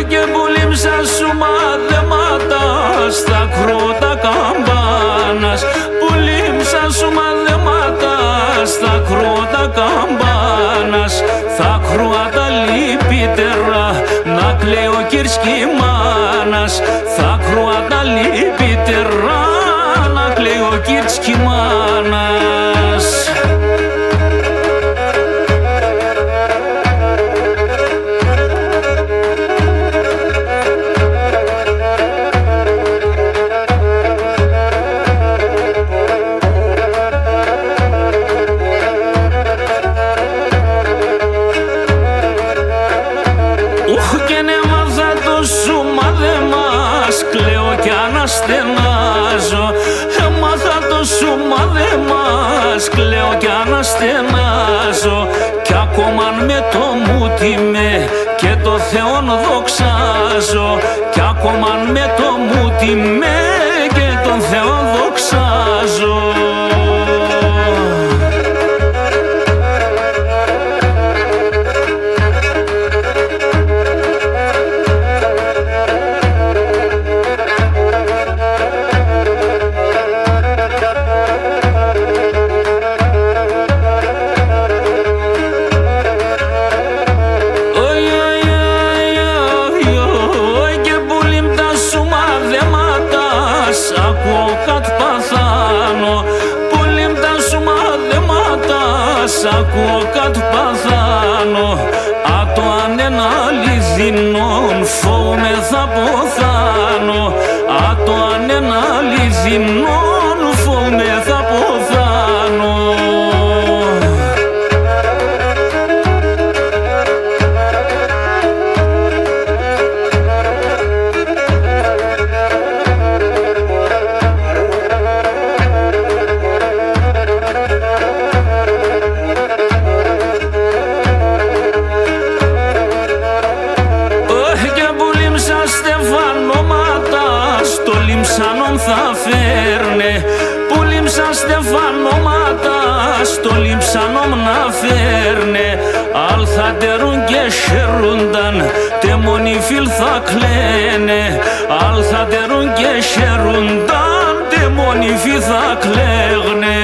Και που λείψα σου μαθήματα στα κρούτα καμπάνας, που λείψα σου μαθήματα στα κρούτα καμπάνας, θα κρούα τα λυπητέρα να κλαίει ο Κυρσκή μάνας, θα κρούα τα λυπητέρα να κλαίει ο Κυρσκή μάνας. Κλαίω κι αναστενάζω, έμαθα το σούμα δε μας. Κλαίω κι αναστενάζω κι ακόμα με το μούτι με και το Θεόν δοξάζω, κι ακόμα με το μούτι με και τον Θεόν δοξάζω. Ακούω κάτι παθάνω, πολύ μ' σου μαθήματα, σ' ακούω κάτι παθάνω. Α το αν είναι αληθινόν, φοβούμαι θα ποθάνω. Α το αν είναι αληθινόν, φοβούμαι θα ποθάνω. Στο λιμψανόν θα φέρνε, που λίμψα στεφανώματα, στο λιμψανόν να φέρνε. Αλ θα τερούν και χαιρούνταν, τε μόνοι φίλ θα κλαίνε. Αλ θα τερούν και χαιρούνταν, τε μόνοι φίλ θα κλαίγνε.